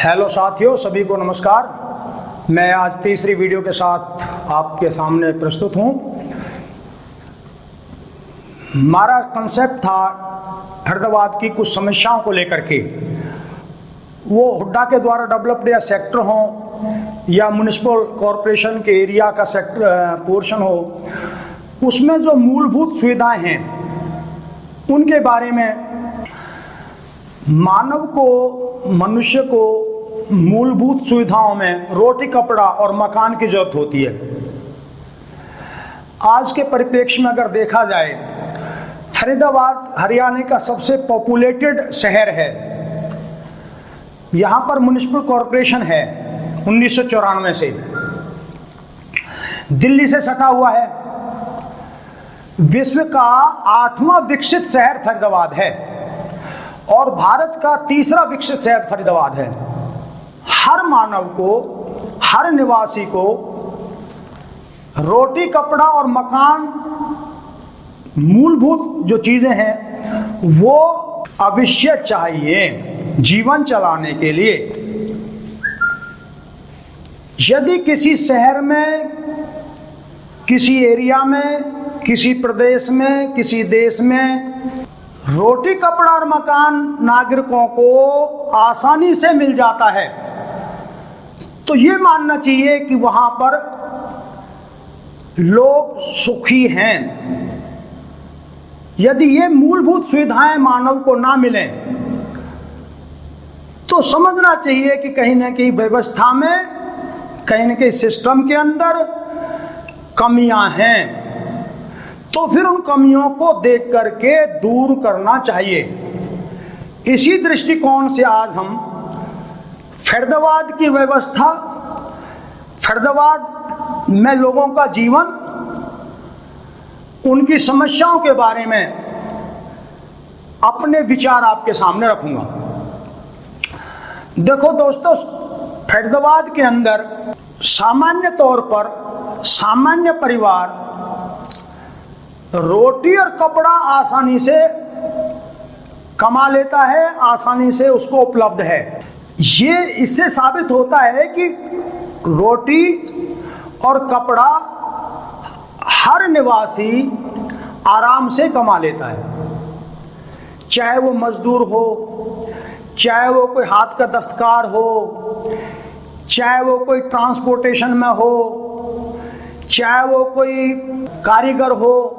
Hello साथियों, सभी को नमस्कार। मैं आज तीसरी वीडियो के साथ आपके सामने प्रस्तुत हूँ। हमारा कंसेप्ट था फरीदाबाद की कुछ समस्याओं को लेकर के, वो हुड्डा के द्वारा डेवलप्ड या सेक्टर हो या म्युनिसिपल कॉरपोरेशन के एरिया का सेक्टर पोर्शन हो, उसमें जो मूलभूत सुविधाएं हैं उनके बारे में मनुष्य को मूलभूत सुविधाओं में रोटी, कपड़ा और मकान की जरूरत होती है। आज के परिप्रेक्ष्य में अगर देखा जाए, फरीदाबाद हरियाणा का सबसे पॉपुलेटेड शहर है। यहाँ पर म्युनिसिपल कॉरपोरेशन है 1994 से, दिल्ली से सटा हुआ है। विश्व का 8वां विकसित शहर फरीदाबाद है और भारत का तीसरा विकसित शहर फरीदाबाद है। हर मानव को, हर निवासी को रोटी, कपड़ा और मकान, मूलभूत जो चीजें हैं वो अवश्य चाहिए जीवन चलाने के लिए। यदि किसी शहर में, किसी एरिया में, किसी प्रदेश में, किसी देश में रोटी, कपड़ा और मकान नागरिकों को आसानी से मिल जाता है, तो ये मानना चाहिए कि वहां पर लोग सुखी हैं। यदि ये मूलभूत सुविधाएं मानव को ना मिलें तो समझना चाहिए कि कहीं ना कहीं व्यवस्था में, कहीं ना कहीं सिस्टम के अंदर कमियां हैं। तो फिर उन कमियों को देख करके दूर करना चाहिए। इसी दृष्टिकोण से आज हम फरीदाबाद की व्यवस्था, फरीदाबाद में लोगों का जीवन, उनकी समस्याओं के बारे में अपने विचार आपके सामने रखूंगा। देखो दोस्तों, फरीदाबाद के अंदर सामान्य तौर पर सामान्य परिवार रोटी और कपड़ा आसानी से कमा लेता है, आसानी से उसको उपलब्ध है। ये इससे साबित होता है कि रोटी और कपड़ा हर निवासी आराम से कमा लेता है, चाहे वो मजदूर हो, चाहे वो कोई हाथ का दस्तकार हो, चाहे वो कोई ट्रांसपोर्टेशन में हो, चाहे वो कोई कारीगर हो,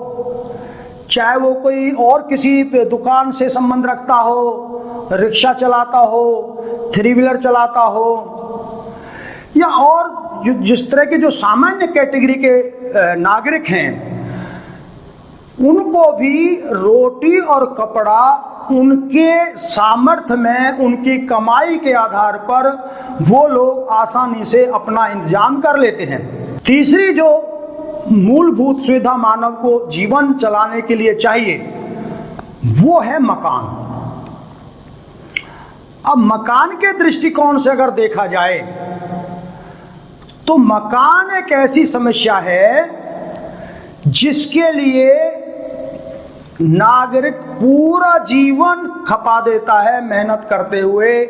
चाहे वो कोई और किसी दुकान से संबंध रखता हो, रिक्शा चलाता हो, थ्री व्हीलर चलाता हो, या और जिस तरह के जो सामान्य कैटेगरी के नागरिक हैं, उनको भी रोटी और कपड़ा उनके सामर्थ्य में, उनकी कमाई के आधार पर वो लोग आसानी से अपना इंतजाम कर लेते हैं। तीसरी जो मूलभूत सुविधा मानव को जीवन चलाने के लिए चाहिए वो है मकान। अब मकान के दृष्टिकोण से अगर देखा जाए तो मकान एक ऐसी समस्या है जिसके लिए नागरिक पूरा जीवन खपा देता है, मेहनत करते हुए,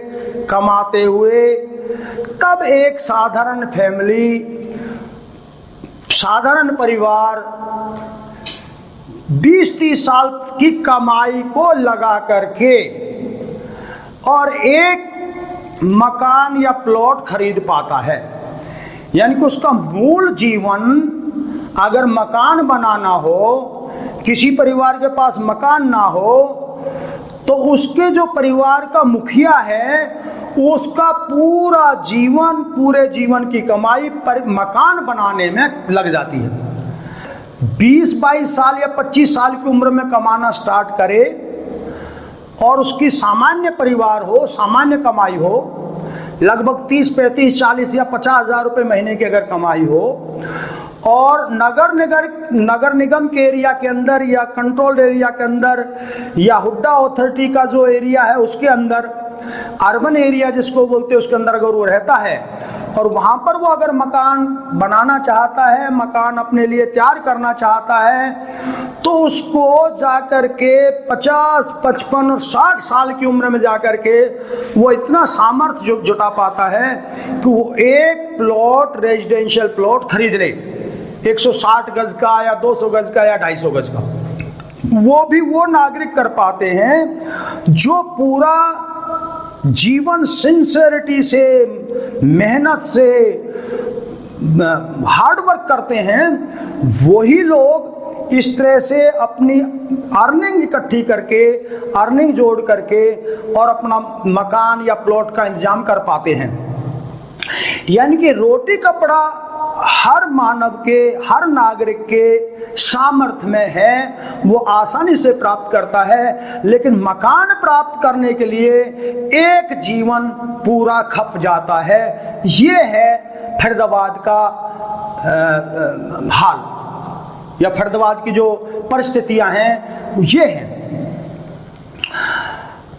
कमाते हुए। तब एक साधारण फैमिली, साधारण परिवार 20-30 साल की कमाई को लगा करके और एक मकान या प्लॉट खरीद पाता है। यानी कि उसका मूल जीवन, अगर मकान बनाना हो, किसी परिवार के पास मकान ना हो, तो उसके जो परिवार का मुखिया है उसका पूरा जीवन, पूरे जीवन की कमाई पर मकान बनाने में लग जाती है। 20-22 साल या 25 साल की उम्र में कमाना स्टार्ट करे और उसकी सामान्य परिवार हो, सामान्य कमाई हो, लगभग 30, 35, 40 या 50 हज़ार रुपये महीने की अगर कमाई हो, और नगर निगम के एरिया के अंदर या कंट्रोल्ड एरिया के अंदर या हुड्डा अथॉरिटी का जो एरिया है उसके अंदर, अर्बन एरिया जिसको बोलते हैं, उसके अंदर अगर वो रहता है और वहाँ पर वो अगर मकान बनाना चाहता है, मकान अपने लिए तैयार करना चाहता है, तो उसको जाकर के 50, 55 और 60 साल की उम्र में जाकर के वो इतना सामर्थ्य जुटा पाता है कि वो एक प्लॉट, रेजिडेंशियल प्लॉट खरीद ले, 160 गज का या 200 गज का या 250 गज का। वो भी वो नागरिक कर पाते हैं जो पूरा जीवन सिंसियरिटी से, मेहनत से, हार्ड वर्क करते हैं। वही लोग इस तरह से अपनी अर्निंग इकट्ठी करके, अर्निंग जोड़ करके और अपना मकान या प्लॉट का इंतजाम कर पाते हैं। यानी कि रोटी कपड़ा हर मानव के, हर नागरिक के सामर्थ्य में है, वो आसानी से प्राप्त करता है। लेकिन मकान प्राप्त करने के लिए एक जीवन पूरा खप जाता है। ये है फरीदाबाद का हाल, या फरीदाबाद की जो परिस्थितियां हैं ये हैं।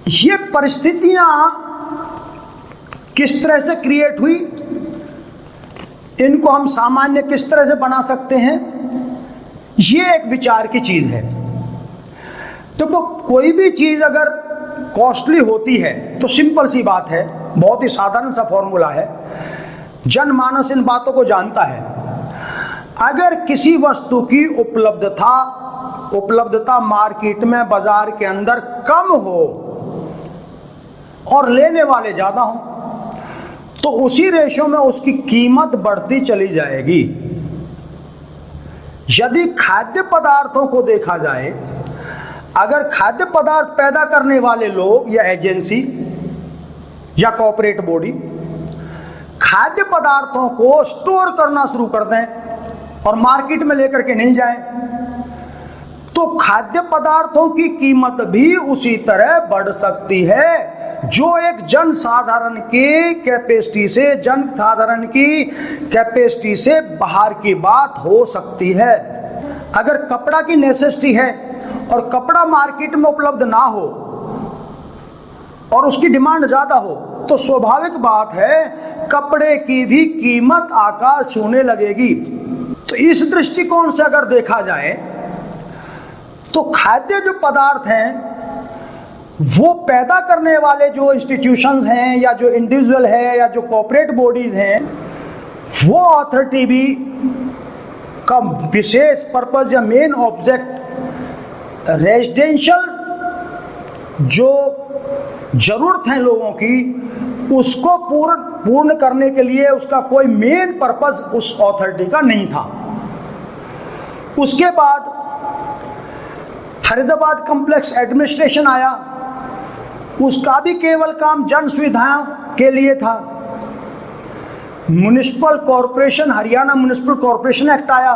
ये परिस्थितियां किस तरह से क्रिएट हुई, इनको हम सामान्य किस तरह से बना सकते हैं, ये एक विचार की चीज है। तो कोई भी चीज अगर कॉस्टली होती है तो सिंपल सी बात है, बहुत ही साधारण सा फॉर्मूला है, जनमानस इन बातों को जानता है। अगर किसी वस्तु की उपलब्धता मार्केट में, बाजार के अंदर कम हो और लेने वाले ज्यादा हो, तो उसी रेशो में उसकी कीमत बढ़ती चली जाएगी। यदि खाद्य पदार्थों को देखा जाए, अगर खाद्य पदार्थ पैदा करने वाले लोग या एजेंसी या कॉर्पोरेट बॉडी खाद्य पदार्थों को स्टोर करना शुरू कर दें और मार्केट में लेकर के नहीं जाएं, तो खाद्य पदार्थों की कीमत भी उसी तरह बढ़ सकती है, जो एक जनसाधारण की कैपेसिटी से बाहर की बात हो सकती है। अगर कपड़ा की नेसेसिटी है और कपड़ा मार्केट में उपलब्ध ना हो और उसकी डिमांड ज्यादा हो, तो स्वाभाविक बात है कपड़े की भी कीमत आकाश छूने लगेगी। तो इस दृष्टिकोण से अगर देखा जाए तो खाद्य जो पदार्थ हैं वो पैदा करने वाले जो इंस्टीट्यूशंस हैं या जो इंडिविजुअल है या जो कॉर्पोरेट बॉडीज हैं, वो अथॉरिटी भी का विशेष पर्पस या मेन ऑब्जेक्ट रेजिडेंशियल जो जरूरत है लोगों की, उसको पूर्ण करने के लिए उसका कोई मेन पर्पस उस अथॉरिटी का नहीं था। उसके बाद फरीदाबाद कॉम्प्लेक्स एडमिनिस्ट्रेशन आया, उसका भी केवल काम जन सुविधाओं के लिए था। Municipal corporation, Haryana municipal corporation act आया,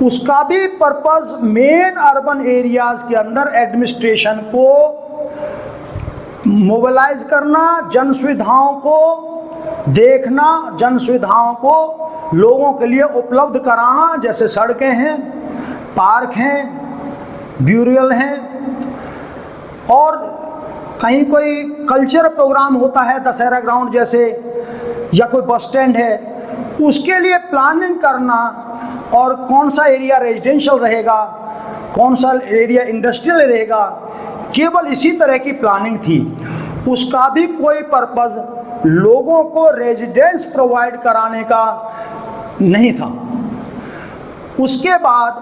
उसका भी पर्पस मेन अर्बन एरियाज के अंदर एडमिनिस्ट्रेशन को मोबिलाइज करना, जन सुविधाओं को देखना, जन सुविधाओं को लोगों के लिए उपलब्ध कराना, जैसे सड़कें हैं, पार्क हैं, ब्यूरियल हैं, और कहीं कोई कल्चर प्रोग्राम होता है, दशहरा ग्राउंड जैसे, या कोई बस स्टैंड है, उसके लिए प्लानिंग करना, और कौन सा एरिया रेजिडेंशियल रहेगा, कौन सा एरिया इंडस्ट्रियल रहेगा, केवल इसी तरह की प्लानिंग थी। उसका भी कोई पर्पस लोगों को रेजिडेंस प्रोवाइड कराने का नहीं था। उसके बाद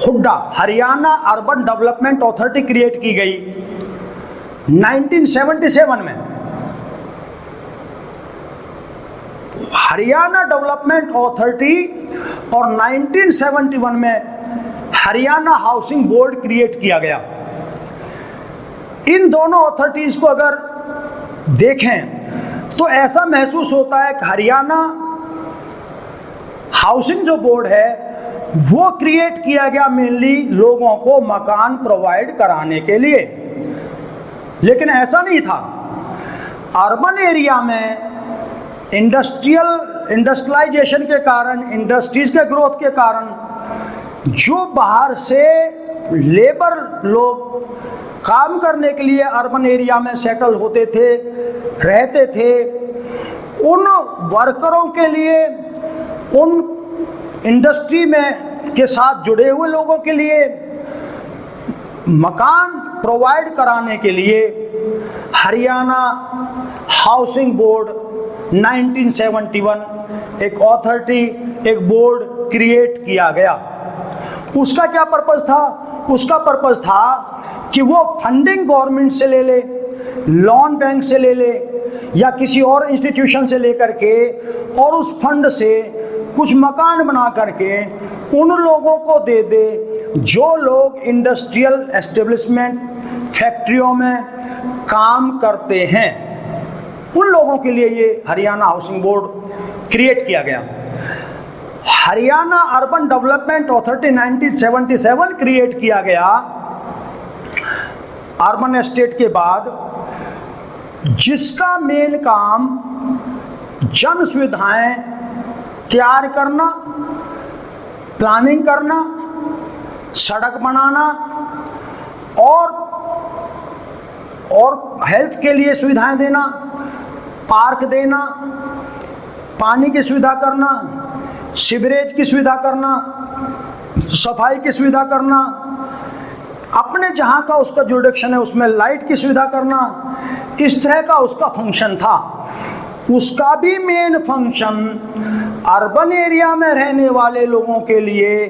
Hooda, Haryana urban development authority create की गई 1977 में। हरियाणा डेवलपमेंट अथॉरिटी और 1971 में हरियाणा हाउसिंग बोर्ड क्रिएट किया गया। इन दोनों अथॉरिटीज को अगर देखें तो ऐसा महसूस होता है कि हरियाणा हाउसिंग जो बोर्ड है वो क्रिएट किया गया मेनली लोगों को मकान प्रोवाइड कराने के लिए, लेकिन ऐसा नहीं था। अर्बन एरिया में इंडस्ट्रियलाइजेशन के कारण, इंडस्ट्रीज के ग्रोथ के कारण जो बाहर से लेबर लोग काम करने के लिए अर्बन एरिया में सेटल होते थे, रहते थे, उन वर्करों के लिए, उन इंडस्ट्री में के साथ जुड़े हुए लोगों के लिए मकान प्रोवाइड कराने के लिए हरियाणा हाउसिंग बोर्ड 1971 एक अथॉरिटी, एक बोर्ड क्रिएट किया गया। उसका क्या पर्पस था? उसका पर्पस था कि वो फंडिंग गवर्नमेंट से ले ले, लोन बैंक से ले ले या किसी और इंस्टीट्यूशन से लेकर के, और उस फंड से कुछ मकान बना करके उन लोगों को दे दे जो लोग इंडस्ट्रियल एस्टेब्लिशमेंट, फैक्ट्रियों में काम करते हैं। उन लोगों के लिए ये हरियाणा हाउसिंग बोर्ड क्रिएट किया गया। Haryana urban development authority 1977 create किया गया अर्बन एस्टेट के बाद, जिसका मेन काम जन सुविधाएं तैयार करना, प्लानिंग करना, सड़क बनाना और हेल्थ के लिए सुविधाएं देना, पार्क देना, पानी की सुविधा करना, सीवरेज की सुविधा करना, सफाई की सुविधा करना, अपने जहां का उसका जुरिडिक्शन है उसमें लाइट की सुविधा करना, इस तरह का उसका फंक्शन था। उसका भी मेन फंक्शन अर्बन एरिया में रहने वाले लोगों के लिए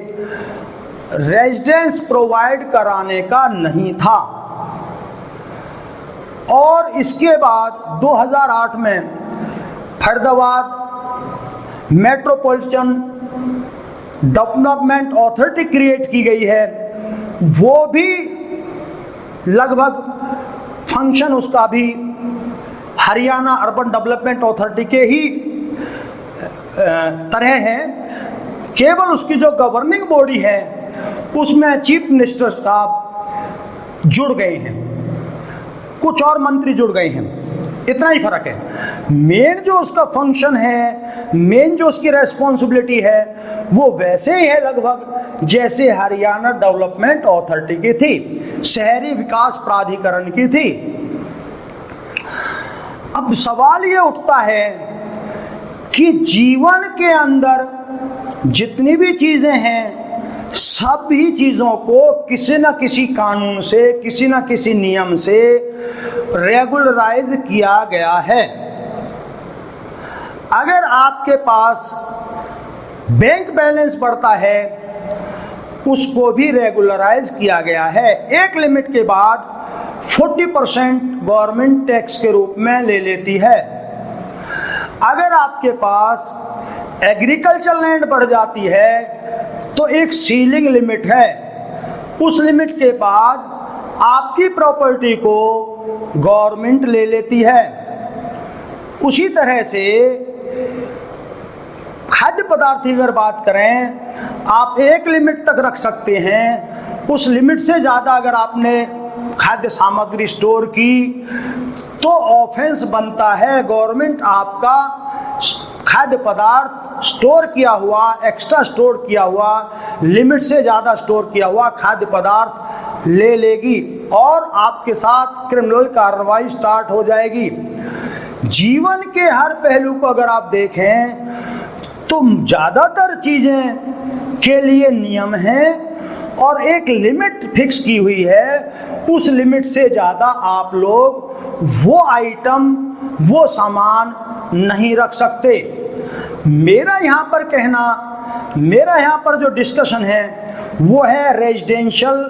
रेजिडेंस प्रोवाइड कराने का नहीं था। और इसके बाद 2008 में Faridabad metropolitan development authority create की गई है। वो भी लगभग फंक्शन उसका भी हरियाणा अर्बन डेवलपमेंट अथॉरिटी के ही तरह है, केवल उसकी जो गवर्निंग बॉडी है उसमें चीफ मिनिस्टर साहब जुड़ गए हैं, कुछ और मंत्री जुड़ गए हैं, इतना ही फर्क है। मेन जो उसका फंक्शन है, मेन जो उसकी रेस्पॉन्सिबिलिटी है, वो वैसे ही है लगभग जैसे हरियाणा डेवलपमेंट अथॉरिटी की थी, शहरी विकास प्राधिकरण की थी। अब सवाल ये उठता है कि जीवन के अंदर जितनी भी चीजें हैं, सभी चीजों को किसी न किसी कानून से, किसी न किसी नियम से रेगुलराइज किया गया है। अगर आपके पास बैंक बैलेंस बढ़ता है, उसको भी रेगुलराइज किया गया है। एक लिमिट के बाद 40% गवर्नमेंट टैक्स के रूप में ले लेती है। अगर आपके पास एग्रीकल्चर लैंड बढ़ जाती है तो एक सीलिंग लिमिट है, उस लिमिट के बाद आपकी प्रॉपर्टी को गवर्नमेंट ले लेती है। उसी तरह से खाद्य पदार्थ की अगर बात करें, आप एक लिमिट तक रख सकते हैं, उस लिमिट से ज़्यादा अगर आपने खाद्य सामग्री स्टोर की तो ऑफेंस बनता है। गवर्नमेंट आपका खाद्य पदार्थ स्टोर किया हुआ, एक्स्ट्रा स्टोर किया हुआ, लिमिट से ज़्यादा स्टोर किया हुआ खाद्य पदार्थ ले लेगी और आपके साथ क्रिमिनल कार्रवाई स्टार्ट हो जाएगी। जीवन के हर पहलू को अगर आप देखें तो ज़्यादातर चीज़ें के लिए नियम हैं और एक लिमिट फिक्स की हुई है। उस लिमिट से ज़्यादा आप लोग वो आइटम, वो सामान नहीं रख सकते। मेरा यहाँ पर जो डिस्कशन है वो है रेजिडेंशियल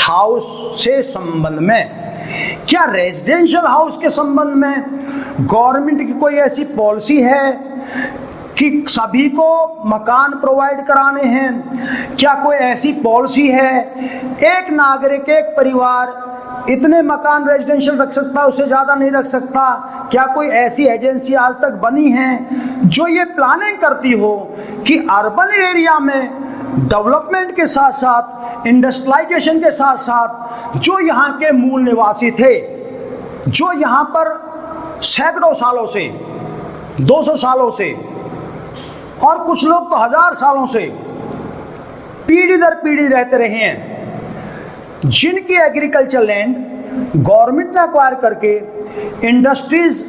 हाउस से संबंध में। क्या रेजिडेंशियल हाउस के संबंध में गवर्नमेंट की कोई ऐसी पॉलिसी है कि सभी को मकान प्रोवाइड कराने हैं? क्या कोई ऐसी पॉलिसी है एक नागरिक, एक परिवार इतने मकान रेजिडेंशियल रख सकता है, उससे ज़्यादा नहीं रख सकता? क्या कोई ऐसी एजेंसी आज तक बनी है जो ये प्लानिंग करती हो कि अर्बन एरिया में डेवलपमेंट के साथ साथ, इंडस्ट्रियलाइजेशन के साथ साथ जो यहाँ के मूल निवासी थे, जो यहाँ पर सैकड़ों सालों से, 200 सालों से और कुछ लोग तो 1000 सालों से पीढ़ी दर पीढ़ी रहते रहे हैं, जिनकी एग्रीकल्चर लैंड गवर्नमेंट ने एक्वायर करके इंडस्ट्रीज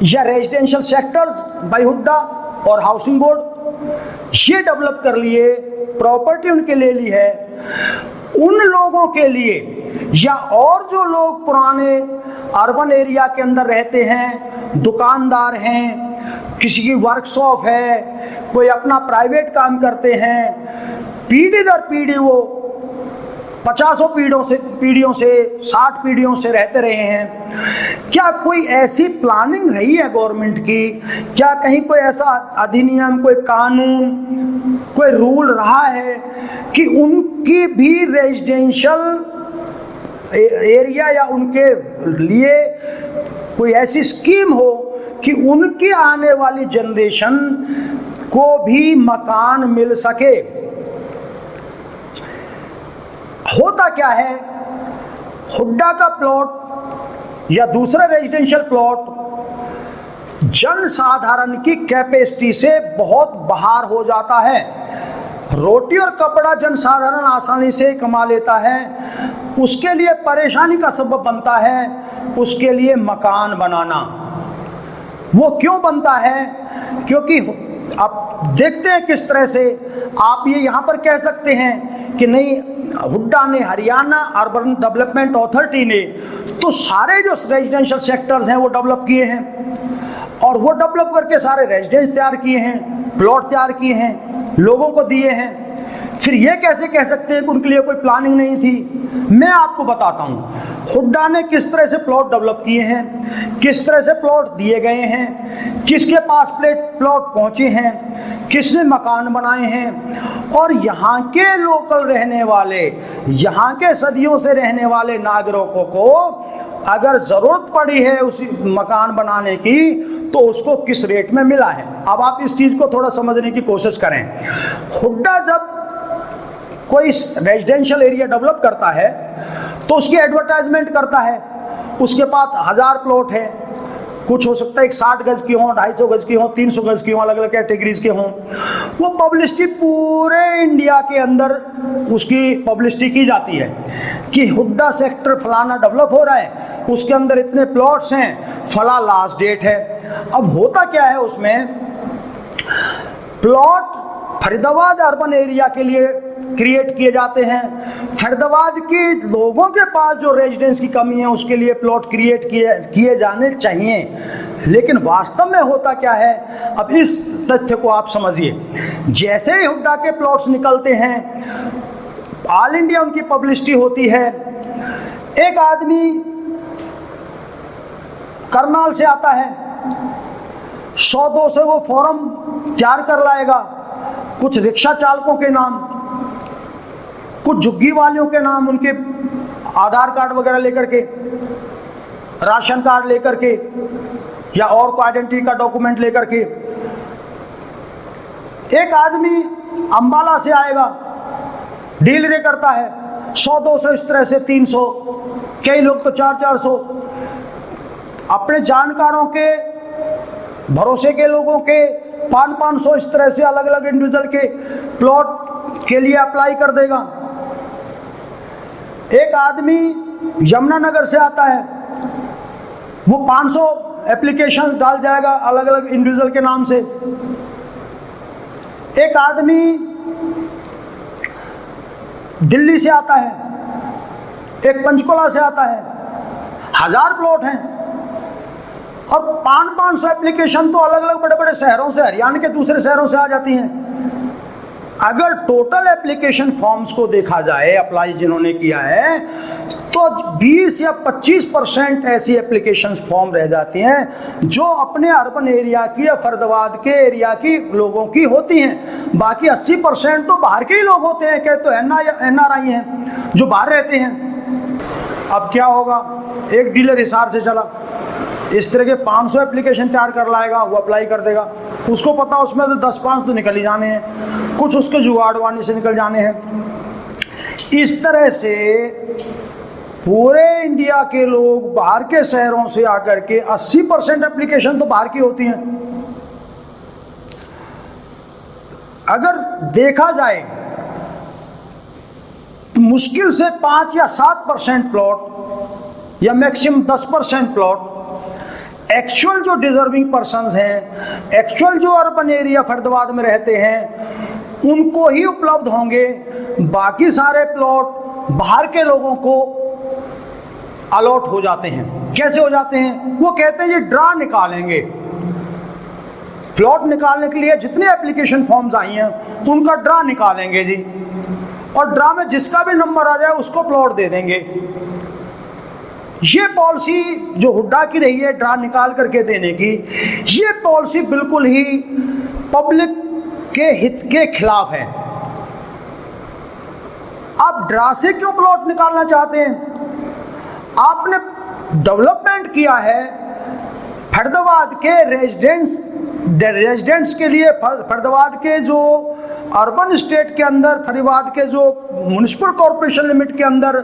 या रेजिडेंशियल सेक्टर्स बाय हुड्डा और हाउसिंग बोर्ड ये डेवलप कर लिए, प्रॉपर्टी उनके ले ली है। उन लोगों के लिए या और जो लोग पुराने अर्बन एरिया के अंदर रहते हैं, दुकानदार हैं, किसी की वर्कशॉप है, कोई अपना प्राइवेट काम करते हैं, पीढ़ी दर पीढ़ी वो 50 पीढ़ियों से 60 पीढ़ियों से रहते रहे हैं। क्या कोई ऐसी प्लानिंग रही है गवर्नमेंट की? क्या कहीं कोई ऐसा अधिनियम, कोई कानून, कोई रूल रहा है कि उनकी भी रेजिडेंशियल एरिया या उनके लिए कोई ऐसी स्कीम हो कि उनकी आने वाली जनरेशन को भी मकान मिल सके? होता क्या है, हुड्डा का प्लॉट या दूसरा रेजिडेंशियल प्लॉट जनसाधारण की कैपेसिटी से बहुत बाहर हो जाता है। रोटी और कपड़ा जनसाधारण आसानी से कमा लेता है, उसके लिए परेशानी का सबब बनता है उसके लिए मकान बनाना। वो क्यों बनता है? क्योंकि आप देखते हैं किस तरह से आप ये यहाँ पर कह सकते हैं कि नहीं, हुड्डा ने, हरियाणा अर्बन डेवलपमेंट अथॉरिटी ने तो सारे जो रेजिडेंशियल सेक्टर्स हैं वो डेवलप किए हैं और वो डेवलप करके सारे रेजिडेंस तैयार किए हैं, प्लॉट तैयार किए हैं, लोगों को दिए हैं। फिर ये कैसे कह सकते हैं कि उनके लिए कोई प्लानिंग नहीं थी? मैं आपको बताता हूँ हुड्डा ने किस तरह से प्लॉट डेवलप किए हैं, किस तरह से प्लॉट दिए गए हैं, किसके पास प्लॉट पहुँचे हैं, किसने मकान बनाए हैं, और यहाँ के लोकल रहने वाले, यहाँ के सदियों से रहने वाले नागरिकों को अगर ज़रूरत पड़ी है उसी मकान बनाने की तो उसको किस रेट में मिला है। अब आप इस चीज़ को थोड़ा समझने की कोशिश करें। हुड्डा जब कोई रेजिडेंशियल एरिया डेवलप करता है तो उसकी एडवर्टाइजमेंट करता है, उसके पास 1000 प्लॉट है, कुछ हो सकता है 60 गज की हो, 250 गज की हो, 300 गज की हो, अलग अलग कैटेगरीज के हों। वो पब्लिसिटी पूरे इंडिया के अंदर उसकी पब्लिसिटी की जाती है कि हुड्डा सेक्टर फलाना डेवलप हो रहा है, उसके अंदर इतने प्लॉट्स हैं, फला लास्ट डेट है। अब होता क्या है, उसमें प्लॉट फरीदाबाद अर्बन एरिया के लिए क्रिएट किए जाते हैं, फरीदाबाद के लोगों के पास जो रेजिडेंस की कमी है उसके लिए प्लॉट क्रिएट किए जाने चाहिए। लेकिन वास्तव में होता क्या है, अब इस तथ्य को आप समझिए। जैसे ही हुड्डा के प्लॉट्स निकलते हैं, ऑल इंडिया उनकी पब्लिसिटी होती है। एक आदमी करनाल से आता है, 100-200 से वो फॉर्म तैयार कर लाएगा, कुछ रिक्शा चालकों के नाम, कुछ झुग्गी वालियों के नाम, उनके आधार कार्ड वगैरह लेकर के, राशन कार्ड लेकर के या और कोई आइडेंटिटी का डॉक्यूमेंट लेकर के। एक आदमी अंबाला से आएगा, डिलीवरी करता है, 100-200 इस तरह से 300, कई लोग तो 400-400। अपने जानकारों के, भरोसे के लोगों के 500-500 इस तरह से अलग अलग इंडिविजुअल के प्लॉट के लिए अप्लाई कर देगा। एक आदमी यमुनानगर से आता है, वो 500 एप्लीकेशन डाल जाएगा अलग अलग इंडिविजुअल के नाम से। एक आदमी दिल्ली से आता है, एक पंचकुला से आता है, 1000 प्लॉट हैं और 500-500 एप्लीकेशन तो अलग अलग बड़े बड़े शहरों से, हरियाणा के दूसरे शहरों से आ जाती हैं। अगर टोटल एप्लीकेशन फॉर्म्स को देखा जाए, अप्लाई जिन्होंने किया है, तो 20 या 25% ऐसी एप्लीकेशन फॉर्म रह जाती हैं जो अपने अर्बन एरिया की या फरीदाबाद के एरिया की लोगों की होती हैं। बाकी 80% तो बाहर के ही लोग होते हैं, क्या तो NRI हैं जो बाहर रहते हैं। अब क्या होगा, एक डीलर हिसार से चला, इस तरह के 500 एप्लीकेशन तैयार कर लाएगा, वो अप्लाई कर देगा। उसको पता उसमें तो 10-5 तो निकल ही जाने हैं, कुछ उसके जुगाड़वानी से निकल जाने हैं। इस तरह से पूरे इंडिया के लोग बाहर के शहरों से आकर के 80% एप्लीकेशन तो बाहर की होती हैं। अगर देखा जाए मुश्किल से 5 या 7% प्लॉट या मैक्सिमम 10% प्लॉट एक्चुअल जो डिजर्विंग पर्सन्स हैं, एक्चुअल जो अर्बन एरिया फरीदाबाद में रहते हैं, उनको ही उपलब्ध होंगे। बाकी सारे प्लॉट बाहर के लोगों को अलॉट हो जाते हैं। कैसे हो जाते हैं? वो कहते हैं ये ड्रा निकालेंगे। प्लॉट निकालने के लिए जितने एप्लीकेशन फॉर्म्स आई हैं उनका ड्रा निकालेंगे जी, और ड्रा में जिसका भी नंबर आ जाए उसको प्लॉट दे देंगे। ये पॉलिसी जो हुड्डा की रही है ड्रा निकाल करके देने की, ये पॉलिसी बिल्कुल ही पब्लिक के हित के खिलाफ है। आप ड्रा से क्यों प्लॉट निकालना चाहते हैं? आपने डेवलपमेंट किया है फरीदाबाद के रेजिडेंट्स के लिए, फरीदाबाद के जो अर्बन स्टेट के अंदर, फरीदाबाद के जो म्युनिसिपल कॉरपोरेशन लिमिट के अंदर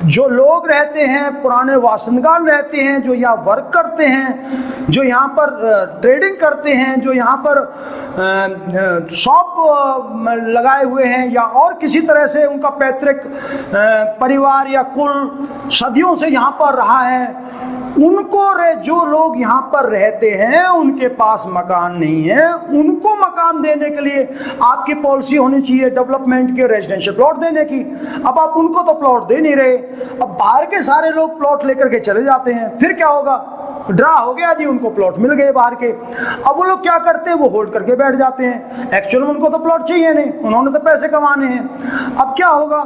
जो लोग रहते हैं, पुराने वासनगान रहते हैं, जो यहाँ वर्क करते हैं, जो यहाँ पर ट्रेडिंग करते हैं, जो यहाँ पर शॉप लगाए हुए हैं, या और किसी तरह से उनका पैतृक परिवार या कुल सदियों से यहाँ पर रहा है, उनको जो लोग यहाँ पर रहते हैं उनके पास मकान नहीं है, उनको मकान देने के लिए आपकी पॉलिसी होनी चाहिए डेवलपमेंट के, रेजिडेंशियल प्लॉट देने की। अब आप उनको तो प्लॉट दे नहीं रहे, अब बाहर के सारे लोग प्लॉट लेकर के चले जाते हैं। फिर क्या होगा? ड्रा हो गया जी, उनको प्लॉट मिल गए बाहर के। अब वो लोग क्या करते हैं? वो होल्ड करके बैठ जाते हैं। एक्चुअल में उनको तो प्लॉट चाहिए नहीं, उन्होंने तो पैसे कमाने हैं। अब क्या होगा?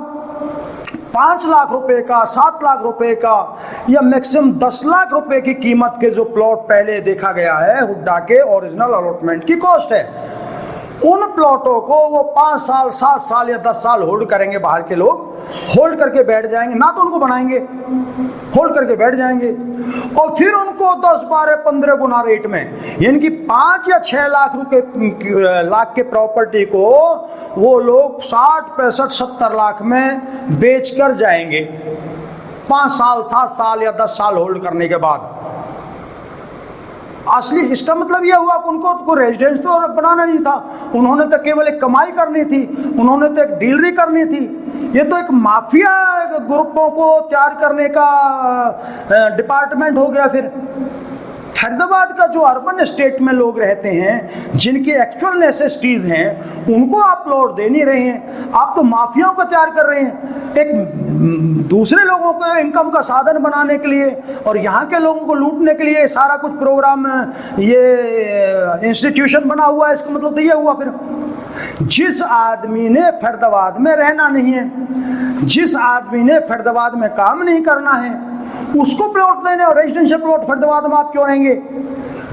5 लाख रुपए का, 7 लाख रुपए का, या मैक्सिमम 10 लाख रुपए की कीमत के जो प्लॉट पहले देखा गया है हुड्डा के ओरिजिनल अलॉटमेंट की कॉस्ट है, उन प्लॉटों को वो 5 साल, 7 साल या 10 साल होल्ड करेंगे। बाहर के लोग होल्ड करके बैठ जाएंगे, ना तो उनको बनाएंगे, होल्ड करके बैठ जाएंगे, और फिर उनको 10, 12, 15 गुना रेट में, यानी कि 5 या 6 लाख के प्रॉपर्टी को वो लोग 60, 65, 70 लाख में बेच कर जाएंगे 5 साल, 7 साल या 10 साल होल्ड करने के बाद। असली इसका मतलब यह हुआ कि उनको रेजिडेंस तो बनाना नहीं था, उन्होंने तो केवल एक कमाई करनी थी, उन्होंने तो एक डीलरी करनी थी। ये तो एक माफिया ग्रुपों को तैयार करने का डिपार्टमेंट हो गया। फिर फरीदाबाद का जो अर्बन स्टेट में लोग रहते हैं, जिनकी एक्चुअल नेसेसिटीज हैं, उनको आप प्लॉट दे नहीं रहे हैं, आप तो माफियाओं को तैयार कर रहे हैं एक दूसरे लोगों को इनकम का साधन बनाने के लिए, और यहाँ के लोगों को लूटने के लिए सारा कुछ प्रोग्राम, ये इंस्टीट्यूशन बना हुआ है। इसका मतलब तो ये हुआ फिर, जिस आदमी ने फरीदाबाद में रहना नहीं है, जिस आदमी ने फरीदाबाद में काम नहीं करना है, उसको प्लॉट देने, और रेजिडेंशियल प्लॉट फरीदाबाद में आप क्यों रहेंगे?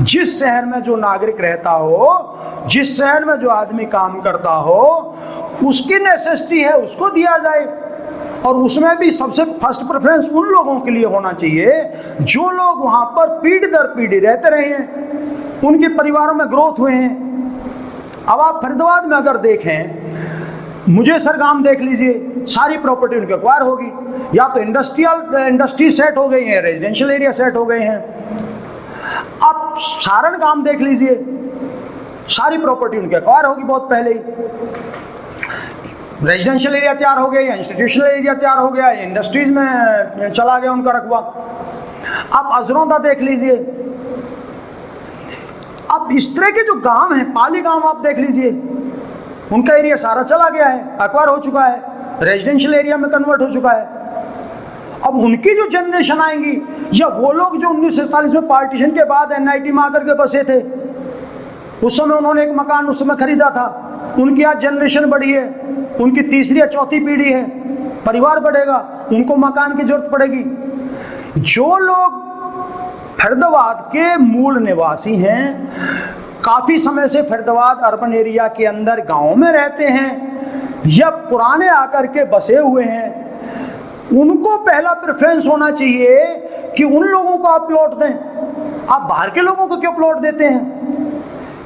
जिस शहर में जो नागरिक रहता हो, जिस शहर में जो आदमी काम करता हो, उसकी नेसेसिटी है उसको दिया जाए, और उसमें भी सबसे फर्स्ट प्रेफरेंस उन लोगों के लिए होना चाहिए जो लोग वहां पर पीढ़ी दर पीढ़ी रहते रहे हैं, उनके परिवारों में ग्रोथ हुए हैं। अब आप फरीदाबाद में अगर देखें, मुझे सरगाम देख लीजिए, सारी प्रॉपर्टी उनकी एक्वायर होगी, या तो इंडस्ट्री सेट हो गई है, रेजिडेंशियल एरिया सेट हो गए हैं। अब सारण गांव देख लीजिए, सारी प्रॉपर्टी उनकी एक्वायर होगी बहुत पहले ही, रेजिडेंशियल एरिया तैयार हो गया, या इंस्टीट्यूशनल एरिया तैयार हो गया, इंडस्ट्रीज में चला गया उनका रकबा। अब अजरौंदा देख लीजिए। अब इस तरह के जो गांव हैं, पाली गांव आप देख लीजिए, उनका एरिया सारा चला गया है, एक्वायर हो चुका है, रेजिडेंशियल एरिया में कन्वर्ट हो चुका है। अब उनकी जो जनरेशन आएंगी, या वो लोग जो 1947 में पार्टीशन के बाद NIT में आकर के बसे थे, उस समय उन्होंने एक मकान उस समय खरीदा था, उनकी आज जनरेशन बढ़ी है, उनकी तीसरी या चौथी पीढ़ी है, परिवार बढ़ेगा, उनको मकान की जरूरत पड़ेगी। जो लोग फरीदाबाद के मूल निवासी हैं, काफ़ी समय से फरीदाबाद अर्बन एरिया के अंदर गाँव में रहते हैं, या पुराने आकर के बसे हुए हैं, उनको पहला प्रेफरेंस होना चाहिए कि उन लोगों को आप प्लॉट दें। आप बाहर के लोगों को क्यों प्लॉट देते हैं?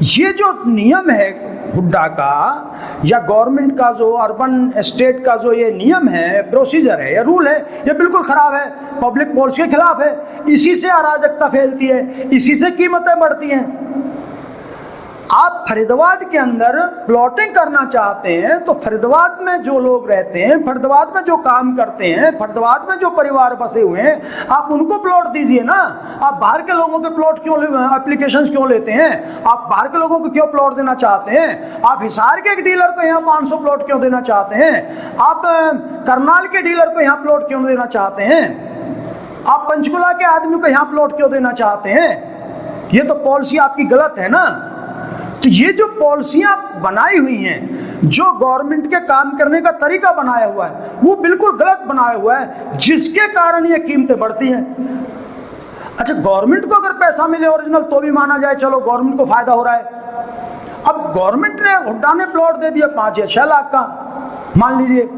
ये जो नियम है हुड्डा का, या गवर्नमेंट का जो अर्बन स्टेट का जो ये नियम है, प्रोसीजर है या रूल है, ये बिल्कुल खराब है, पब्लिक पॉलिसी के खिलाफ है। इसी से अराजकता फैलती है, इसी से कीमतें बढ़ती हैं। आप फरीदाबाद के अंदर प्लॉटिंग करना चाहते हैं तो फरीदाबाद में जो लोग रहते हैं, फरीदाबाद में जो काम करते हैं, फरीदाबाद में जो परिवार बसे हुए हैं, आप उनको प्लॉट दीजिए ना। आप बाहर के लोगों के प्लॉट क्यों, एप्लीकेशंस क्यों लेते हैं? आप बाहर के लोगों को क्यों प्लॉट देना चाहते हैं? आप हिसार के एक डीलर को यहाँ 500 प्लॉट क्यों देना चाहते हैं? आप करनाल के डीलर को यहाँ प्लॉट क्यों देना चाहते हैं? आप पंचकुला के आदमी को यहाँ प्लॉट क्यों देना चाहते हैं? ये तो पॉलिसी आपकी गलत है ना। तो ये जो पॉलिसियां बनाई हुई हैं, जो गवर्नमेंट के काम करने का तरीका बनाया हुआ है, वो बिल्कुल गलत बनाया हुआ है, जिसके कारण ये कीमतें बढ़ती हैं। अच्छा, गवर्नमेंट को अगर पैसा मिले ओरिजिनल तो भी माना जाए, चलो गवर्नमेंट को फायदा हो रहा है। अब गवर्नमेंट ने हुड्डा ने प्लॉट दे दिया 5 या 6 लाख का, मान लीजिए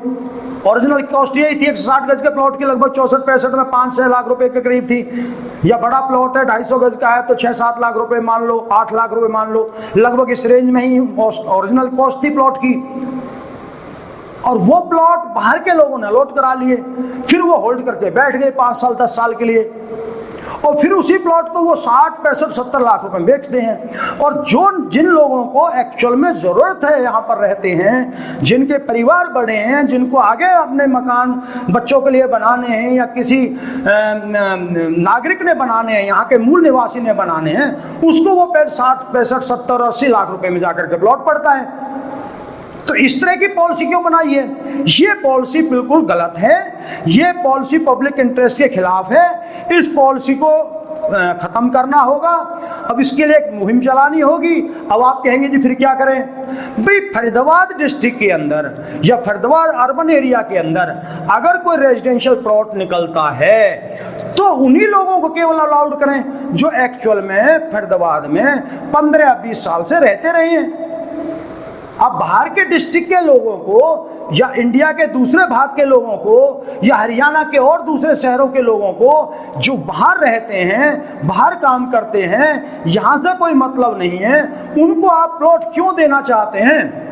ओरिजिनल कॉस्ट यही थी 160 गज के प्लॉट की, लगभग 64-65 में 5-6 लाख रुपए के करीब थी। या बड़ा प्लॉट है 250 गज का है तो 6-7 लाख रुपए मान लो, 8 लाख रुपए मान लो, लगभग इस रेंज में ही ओरिजिनल कॉस्ट थी प्लॉट की। और वो प्लॉट बाहर के लोगों ने अलॉट करा लिए, फिर वो होल्ड करके बैठ गए 5 साल 10 साल के लिए, और फिर उसी प्लॉट को वो 60-65-70 लाख रुपए बेचते हैं। और जिन लोगों को एक्चुअल में जरूरत है, यहाँ पर रहते हैं, जिनके परिवार बड़े हैं, जिनको आगे अपने मकान बच्चों के लिए बनाने हैं या किसी नागरिक ने बनाने हैं, यहाँ के मूल निवासी ने बनाने हैं, उसको वो 60-65-70-80 लाख रुपए में जाकर के प्लॉट पड़ता है। तो इस तरह की पॉलिसी क्यों बनाई है? ये पॉलिसी बिल्कुल गलत है, ये पॉलिसी पब्लिक इंटरेस्ट के खिलाफ है। इस पॉलिसी को खत्म करना होगा। अब इसके लिए एक मुहिम चलानी होगी। अब आप कहेंगे जी फिर क्या करें? भाई, फरीदाबाद डिस्ट्रिक्ट के अंदर या फरीदाबाद अर्बन एरिया के अंदर अगर कोई रेजिडेंशियल प्लॉट निकलता है तो उन्हीं लोगों को केवल अलाउड करें जो एक्चुअल में फरीदाबाद में 15 या 20 साल से रहते रहे हैं। अब बाहर के डिस्ट्रिक्ट के लोगों को या इंडिया के दूसरे भाग के लोगों को या हरियाणा के और दूसरे शहरों के लोगों को जो बाहर रहते हैं, बाहर काम करते हैं, यहां से कोई मतलब नहीं है, उनको आप प्लॉट क्यों देना चाहते हैं?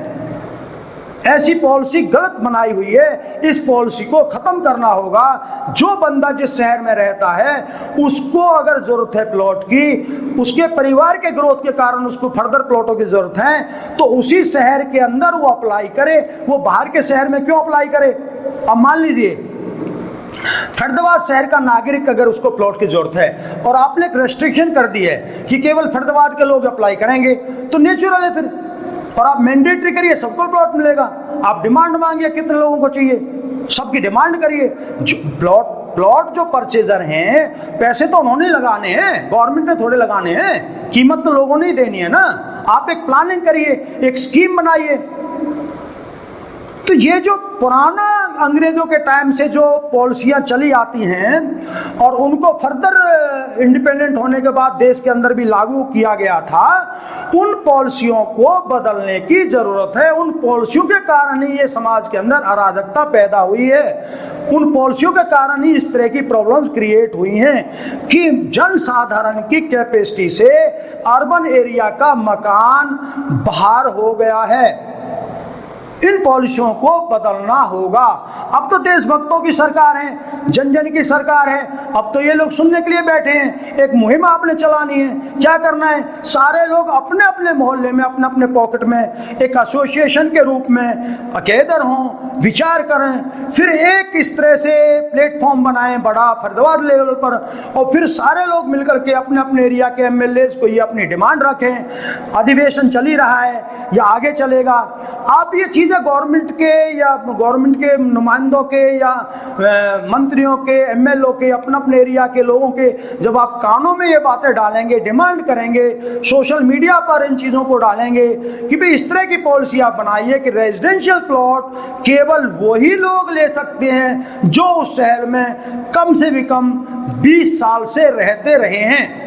ऐसी पॉलिसी गलत बनाई हुई है। इस पॉलिसी को खत्म करना होगा। जो बंदा जिस शहर में रहता है उसको अगर जरूरत है प्लॉट की, उसके परिवार के ग्रोथ के कारण उसको फर्दर प्लॉटों की जरूरत है, तो उसी शहर के अंदर वो अप्लाई करे। वो बाहर के शहर में क्यों अप्लाई करे? अब मान लीजिए फरीदाबाद शहर का नागरिक अगर उसको प्लॉट की जरूरत है और आपने एक रेस्ट्रिक्शन कर दी है कि केवल फरीदाबाद के लोग अप्लाई करेंगे, तो नेचुरल है फिर। और आप मैंडेटरी करिए, सबको प्लॉट मिलेगा। आप डिमांड मांगिए कितने लोगों को चाहिए, सबकी डिमांड करिए। जो प्लॉट जो परचेजर हैं, पैसे तो उन्होंने लगाने हैं, गवर्नमेंट ने थोड़े लगाने हैं, कीमत तो लोगों ने ही देनी है ना। आप एक प्लानिंग करिए, एक स्कीम बनाइए। तो ये जो पुराना अंग्रेजों के टाइम से जो पॉलिसियां चली आती हैं और उनको फर्दर इंडिपेंडेंट होने के बाद देश के अंदर भी लागू किया गया था, उन पॉलिसियों को बदलने की जरूरत है। उन पॉलिसियों के कारण ही ये समाज के अंदर अराजकता पैदा हुई है। उन पॉलिसियों के कारण ही इस तरह की प्रॉब्लम्स क्रिएट हुई हैं कि जनसाधारण की कैपेसिटी से अर्बन एरिया का मकान बाहर हो गया है। इन पॉलिसियों को बदलना होगा। अब तो देशभक्तों की सरकार है, जन जन की सरकार है। अब तो ये लोग सुनने के लिए बैठे हैं। एक मुहिम आपने चलानी है। क्या करना है? सारे लोग अपने अपने मोहल्ले में, अपने अपने पॉकेट में एक एसोसिएशन के रूप में अकेदर हों, विचार करें, फिर एक इस तरह से प्लेटफॉर्म बनाएं बड़ा फरीदाबाद लेवल पर, और फिर सारे लोग मिलकर के अपने अपने एरिया के एमएलएज को ये अपनी डिमांड रखें। अधिवेशन चल ही रहा है या आगे चलेगा। आप ये चीज़ गवर्नमेंट के या गवर्नमेंट के नुमाइंदों के या मंत्रियों के, एमएलओ के, अपने अपने एरिया के लोगों के जब आप कानों में ये बातें डालेंगे, डिमांड करेंगे, सोशल मीडिया पर इन चीज़ों को डालेंगे कि भाई इस तरह की पॉलिसी आप बनाइए कि रेजिडेंशियल प्लॉट केवल वही लोग ले सकते हैं जो उस शहर में कम से भी कम 20 साल से रहते रहे हैं,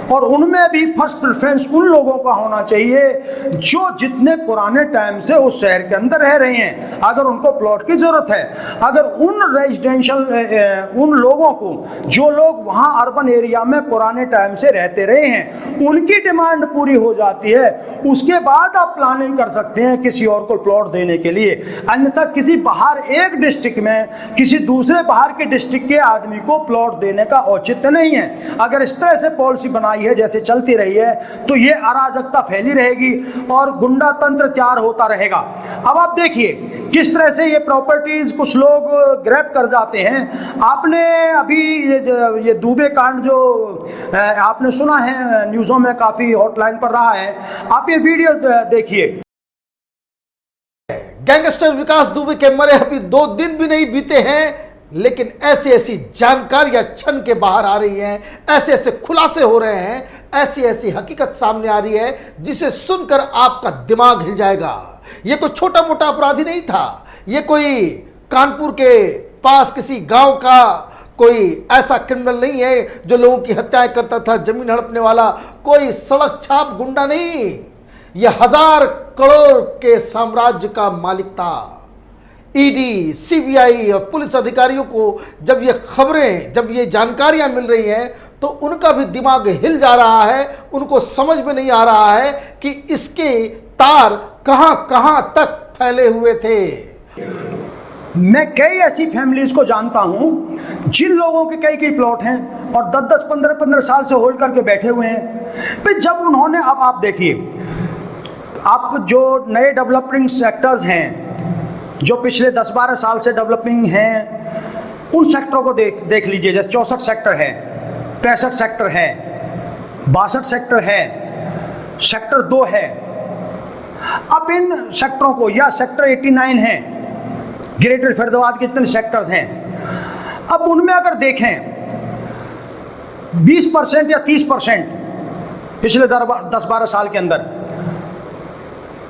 और उनमें भी फर्स्ट प्रेफरेंस उन लोगों का होना चाहिए जो जितने पुराने टाइम से उस शहर के अंदर रह रहे हैं। अगर उनको प्लॉट की जरूरत है, अगर उन रेजिडेंशियल उन लोगों को जो लोग वहां अर्बन एरिया में पुराने टाइम से रहते रहे हैं, उनकी डिमांड पूरी हो जाती है, उसके बाद आप प्लानिंग कर सकते हैं किसी और को प्लॉट देने के लिए। अन्यथा किसी बाहर एक डिस्ट्रिक्ट में किसी दूसरे बाहर के डिस्ट्रिक्ट के आदमी को प्लॉट देने का औचित्य नहीं है। अगर इस तरह से पॉलिसी बनाई कमाई है जैसे चलती रही है तो ये अराजकता फैली रहेगी और गुंडा तंत्र तैयार होता रहेगा। अब आप देखिए किस तरह से ये प्रॉपर्टीज कुछ लोग ग्रैब कर जाते हैं। आपने अभी ये दुबे कांड जो आपने सुना है, न्यूज़ों में काफ़ी हॉटलाइन पर रहा है, आप ये वीडियो देखिए। गैंगस्टर विकास दुबे के मरे अभी 2 दिन भी नहीं बीते हैं, लेकिन ऐसी ऐसी जानकारियां छन के बाहर आ रही हैं, ऐसे ऐसे खुलासे हो रहे हैं, ऐसी ऐसी हकीकत सामने आ रही है जिसे सुनकर आपका दिमाग हिल जाएगा। ये कोई छोटा मोटा अपराधी नहीं था, ये कोई कानपुर के पास किसी गांव का कोई ऐसा क्रिमिनल नहीं है जो लोगों की हत्याएं करता था, जमीन हड़पने वाला कोई सड़क छाप गुंडा नहीं। यह 1000 करोड़ के साम्राज्य का मालिक था। ईडी, सीबीआई और पुलिस अधिकारियों को जब ये खबरें, जब ये जानकारियां मिल रही हैं तो उनका भी दिमाग हिल जा रहा है। उनको समझ में नहीं आ रहा है कि इसके तार कहां कहां तक फैले हुए थे। मैं कई ऐसी फैमिलीज को जानता हूं जिन लोगों के कई प्लॉट हैं और 10-10, 15-15 साल से होल्ड करके बैठे हुए हैं। फिर जब उन्होंने, अब आप देखिए, आप जो नए डेवलपिंग सेक्टर्स हैं जो पिछले 10-12 साल से डेवलपिंग हैं, उन सेक्टरों को देख लीजिए। जैसे 64 सेक्टर है, 65 सेक्टर है, 62 सेक्टर है, सेक्टर 2 है। अब इन सेक्टरों को, या सेक्टर 89 है, ग्रेटर फरीदाबाद के जितने सेक्टर्स हैं, अब उनमें अगर देखें 20% या 30% पिछले 10-12 साल के अंदर,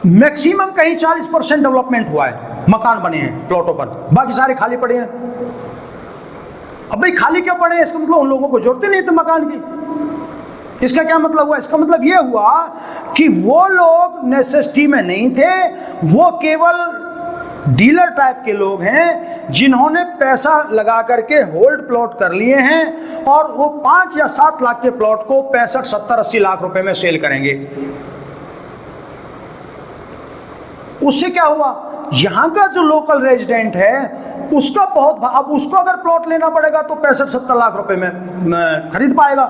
मैक्सिमम कहीं 40% डेवलपमेंट हुआ है, मकान बने हैं प्लॉटों पर, बाकी सारे खाली पड़े हैं। अब भाई खाली क्यों पड़े हैं? इसका मतलब उन लोगों को जरूरत नहीं थी मकान की। इसका क्या मतलब हुआ? इसका मतलब यह हुआ कि वो लोग नेसेसिटी में नहीं थे, वो केवल डीलर टाइप के लोग हैं जिन्होंने पैसा लगा करके होल्ड प्लॉट कर लिए हैं और वो 5 या 7 लाख के प्लॉट को 65, 70, 80 लाख रुपए में सेल करेंगे। उससे क्या हुआ? यहां का जो लोकल रेजिडेंट है उसका बहुत, अब उसको अगर प्लॉट लेना पड़ेगा तो 65-70 लाख रुपए में खरीद पाएगा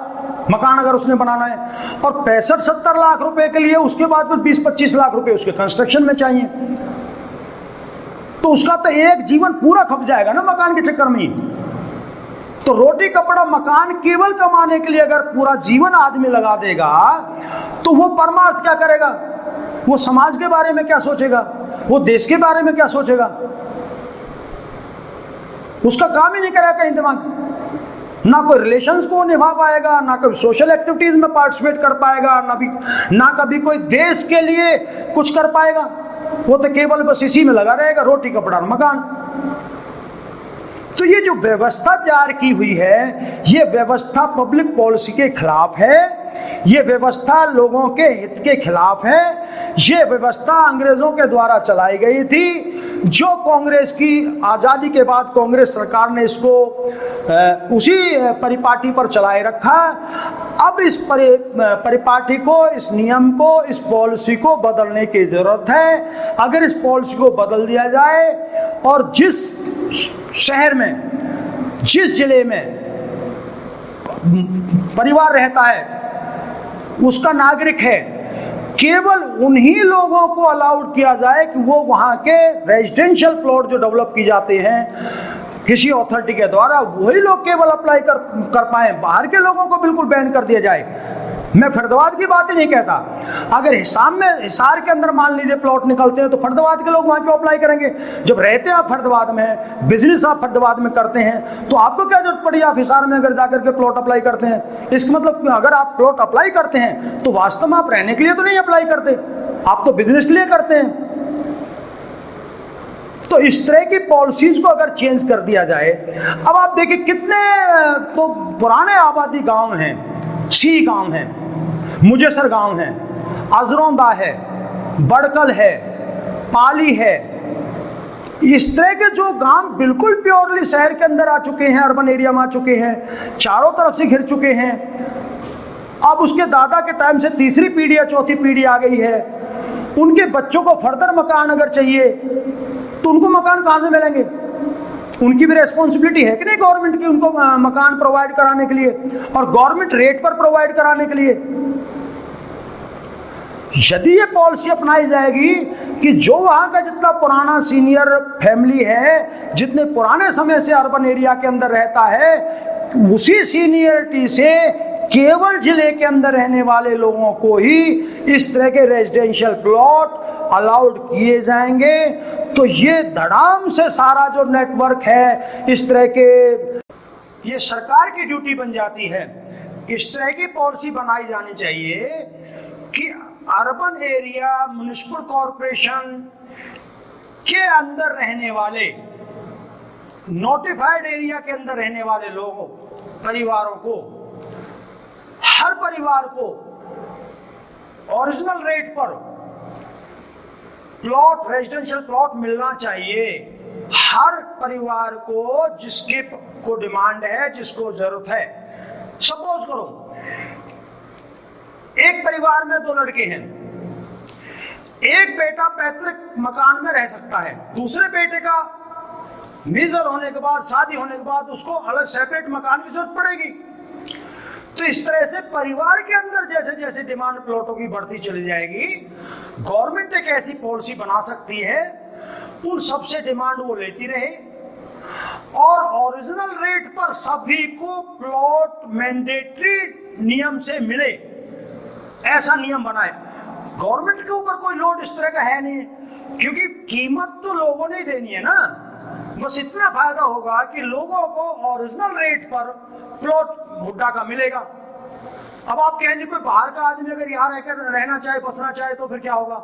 मकान, अगर उसने बनाना है। और 65-70 लाख रुपए के लिए उसके बाद फिर 20-25 लाख रुपए उसके कंस्ट्रक्शन में चाहिए, तो उसका तो एक जीवन पूरा खप जाएगा ना मकान के चक्कर में ही। तो रोटी कपड़ा मकान केवल कमाने के लिए अगर पूरा जीवन आदमी लगा देगा तो वो परमार्थ क्या करेगा? वो समाज के बारे में क्या सोचेगा? वो देश के बारे में क्या सोचेगा? उसका काम ही नहीं करेगा कहीं दिमाग। ना कोई रिलेशंस को निभा पाएगा, ना कभी सोशल एक्टिविटीज में पार्टिसिपेट कर पाएगा, ना कभी कोई देश के लिए कुछ कर पाएगा। वो तो केवल बस इसी में लगा रहेगा, रोटी कपड़ा मकान। तो ये जो व्यवस्था तैयार की हुई है, ये व्यवस्था पब्लिक पॉलिसी के खिलाफ है, ये व्यवस्था लोगों के हित के खिलाफ है। ये व्यवस्था अंग्रेजों के द्वारा चलाई गई थी, जो कांग्रेस की आज़ादी के बाद कांग्रेस सरकार ने इसको उसी परिपाटी पर चलाए रखा। अब इस परिपाटी को, इस नियम को, इस पॉलिसी को बदलने की ज़रूरत है। अगर इस पॉलिसी को बदल दिया जाए और जिस शहर में, जिस जिले में परिवार रहता है, उसका नागरिक है, केवल उन्हीं लोगों को अलाउड किया जाए कि वो वहाँ के रेजिडेंशियल प्लॉट जो डेवलप की जाते हैं किसी अथॉरिटी के द्वारा, वही लोग केवल अप्लाई कर पाए। बाहर के लोगों को बिल्कुल बैन कर दिया जाए। मैं फरीदाबाद की बात ही नहीं कहता। अगर हिसार के अंदर मान लीजिए प्लॉट निकलते हैं तो फरीदाबाद के लोग वहाँ क्यों अप्लाई करेंगे? जब रहते हैं आप फरीदाबाद में, बिजनेस आप फरीदाबाद में करते हैं, तो आपको क्या जरूरत पड़ी आप हिसार में अगर जाकर के प्लॉट अप्लाई करते हैं? इसका मतलब अगर आप प्लॉट अप्लाई करते हैं तो वास्तव में आप रहने के लिए तो नहीं अप्लाई करते, आप तो बिजनेस के लिए करते हैं। तो इस तरह की पॉलिसीज को अगर चेंज कर दिया जाए, अब आप देखिए कितने तो पुराने आबादी गांव हैं, सी गांव है, मुजेसर गांव है, अजरौंदा है, बड़कल है, पाली है। इस तरह के जो गांव बिल्कुल प्योरली शहर के अंदर आ चुके हैं, अर्बन एरिया में आ चुके हैं, चारों तरफ से घिर चुके हैं। अब उसके दादा के टाइम से तीसरी पीढ़ी या चौथी पीढ़ी आ गई है। उनके बच्चों को फर्दर मकान अगर चाहिए तो उनको मकान कहाँ से मिलेंगे? उनकी भी रेस्पॉन्सिबिलिटी है कि नहीं गवर्नमेंट की, उनको मकान प्रोवाइड कराने के लिए और गवर्नमेंट रेट पर प्रोवाइड कराने के लिए। यदि ये पॉलिसी अपनाई जाएगी कि जो वहां का जितना पुराना सीनियर फैमिली है, जितने पुराने समय से अर्बन एरिया के अंदर रहता है, उसी सीनियरिटी से केवल जिले के अंदर रहने वाले लोगों को ही इस तरह के रेजिडेंशियल प्लॉट अलाउड किए जाएंगे, तो ये धड़ाम से सारा जो नेटवर्क है इस तरह के, ये सरकार की ड्यूटी बन जाती है। इस तरह की पॉलिसी बनाई जानी चाहिए कि अर्बन एरिया म्युनिसिपल कॉरपोरेशन के अंदर रहने वाले, नोटिफाइड एरिया के अंदर रहने वाले लोगों, परिवारों को, हर परिवार को ओरिजिनल रेट पर प्लॉट, रेजिडेंशियल प्लॉट मिलना चाहिए। हर परिवार को जिसके को डिमांड है, जिसको जरूरत है। सपोज करो एक परिवार में 2 लड़के हैं, एक बेटा पैतृक मकान में रह सकता है, दूसरे बेटे का मेजर होने के बाद, शादी होने के बाद उसको अलग सेपरेट मकान की जरूरत पड़ेगी। तो इस तरह से परिवार के अंदर जैसे जैसे डिमांड प्लॉटों की बढ़ती चली जाएगी, गवर्नमेंट एक ऐसी पॉलिसी बना सकती है उन सबसे डिमांड वो लेती रहे और ओरिजिनल रेट पर सभी को प्लॉट मैंडेटरी नियम से मिले, ऐसा नियम बनाए। गवर्नमेंट के ऊपर कोई लोड इस तरह का है नहीं, क्योंकि कीमत तो लोगों ने ही देनी है ना। बस इतना फायदा होगा कि लोगों को ओरिजिनल रेट पर प्लॉट हुड्डा का मिलेगा। अब आप कहेंगे कोई बाहर का आदमी अगर यहाँ रहकर रहना चाहे, बसना चाहे, तो फिर क्या होगा?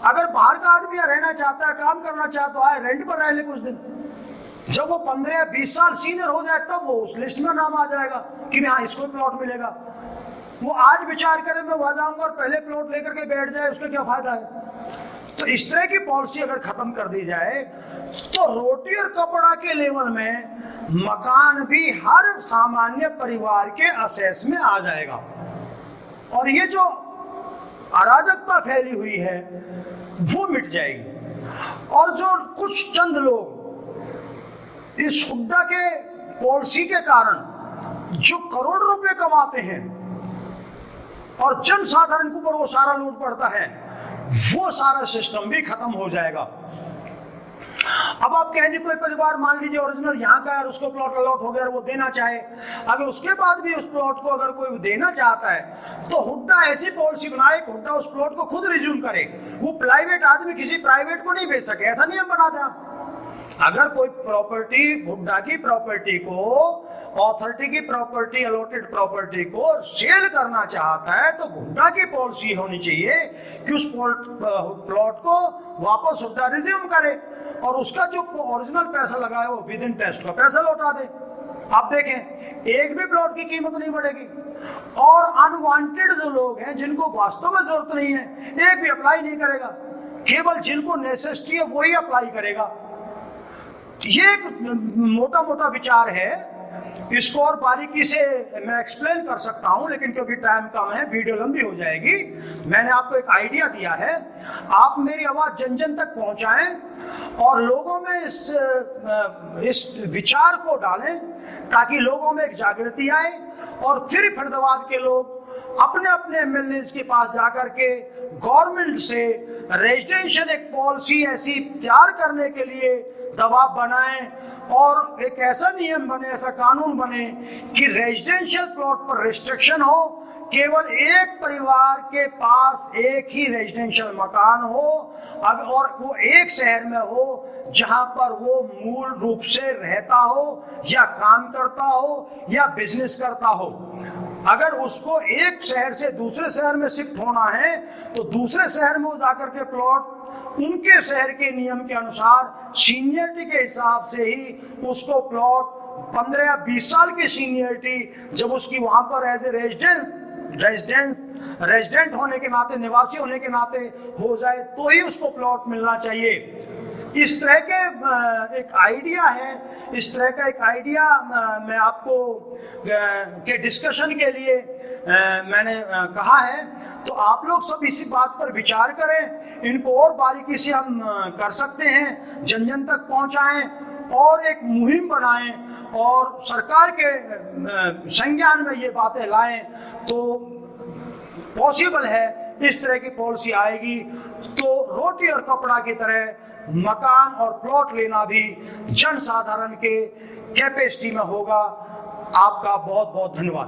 अगर बाहर का आदमी यहाँ रहना चाहता है, काम करना चाहता तो आए, रेंट पर रह ले कुछ दिन। जब वो 15 या 20 साल सीनियर हो जाए तब वो उस लिस्ट में नाम आ जाएगा कि हाँ इसको प्लॉट मिलेगा। वो आज विचार करे मैं वहां जाऊंगा और पहले प्लॉट लेकर के बैठ जाए, उसका क्या फायदा है? तो इस तरह की पॉलिसी अगर खत्म कर दी जाए तो रोटी और कपड़ा के लेवल में मकान भी हर सामान्य परिवार के असेस में आ जाएगा। और ये जो अराजकता फैली हुई है वो मिट जाएगी। और जो कुछ चंद लोग इस हुड्डा के पॉलिसी के कारण जो करोड़ रुपए कमाते हैं और जनसाधारण के ऊपर वो सारा लोड पड़ता है, वो सारा सिस्टम भी खत्म हो जाएगा। अब आप कहेंगे कोई परिवार मान लीजिए ओरिजिनल यहाँ का है और उसको प्लॉट अलॉट हो गया और वो देना चाहे, अगर उसके बाद भी उस प्लॉट को अगर कोई देना चाहता है तो हुड्डा ऐसी पॉलिसी बनाए कि हुड्डा उस प्लॉट को खुद रिज्यूम करे, वो प्राइवेट आदमी किसी प्राइवेट को नहीं बेच सके, ऐसा नियम बना दे आप। अगर कोई प्रॉपर्टी, हुड्डा की प्रॉपर्टी को, अथॉरिटी की प्रॉपर्टी, अलॉटेड प्रॉपर्टी को सेल करना चाहता है तो हुड्डा की पॉलिसी होनी चाहिए कि उस प्लॉट को वापस हुड्डा रिज्यूम करे और उसका जो ओरिजिनल पैसा लगा है वो विद इन टेस्ट का पैसा लौटा दे। आप देखें एक भी प्लॉट की कीमत नहीं बढ़ेगी और अनवांटेड जो लोग हैं जिनको वास्तव में जरूरत नहीं है एक भी अप्लाई नहीं करेगा, केवल जिनको नेसेसिटी है वही अप्लाई करेगा। ये मोटा मोटा विचार है, इसको और बारीकी से मैं एक्सप्लेन कर सकता हूं लेकिन क्योंकि टाइम कम है वीडियो लंबी हो जाएगी। मैंने आपको एक आइडिया दिया है, आप मेरी आवाज जन जन तक पहुंचाएं और लोगों में इस विचार को डालें ताकि लोगों में एक जागृति आए और फिर फरीदाबाद के लोग अपने अपने एमएलए के पास जाकर के गवर्नमेंट से रेजिडेंशियल एक पॉलिसी ऐसी तैयार करने के लिए दबाव बनाएं और एक ऐसा नियम बने, ऐसा कानून बने कि रेजिडेंशियल प्लॉट पर रिस्ट्रिक्शन हो, केवल एक परिवार के पास एक ही रेजिडेंशियल मकान हो और वो एक शहर में हो जहां पर वो मूल रूप से रहता हो या काम करता हो या बिजनेस करता हो। अगर उसको एक शहर से दूसरे शहर में शिफ्ट होना है तो दूसरे शहर में जाकर के प्लॉट उनके शहर के नियम के अनुसार सीनियरिटी के हिसाब से ही उसको प्लॉट 15 या 20 साल की सीनियरिटी जब उसकी वहां पर एज ए रेजिडेंट होने के नाते, निवासी होने के नाते हो जाए तो ही उसको प्लॉट मिलना चाहिए। इस तरह के एक आइडिया है, इस तरह का एक आइडिया मैं आपको के डिस्कशन के लिए मैंने कहा है। तो आप लोग सब इसी बात पर विचार करें, इनको और बारीकी से हम कर सकते हैं, जन जन तक पहुंचाएं और एक मुहिम बनाएं और सरकार के संज्ञान में ये बातें लाएं तो पॉसिबल है इस तरह की पॉलिसी आएगी तो रोटी और कपड़ा की तरह मकान और प्लॉट लेना भी जन साधारण के कैपेसिटी में होगा। आपका बहुत बहुत धन्यवाद।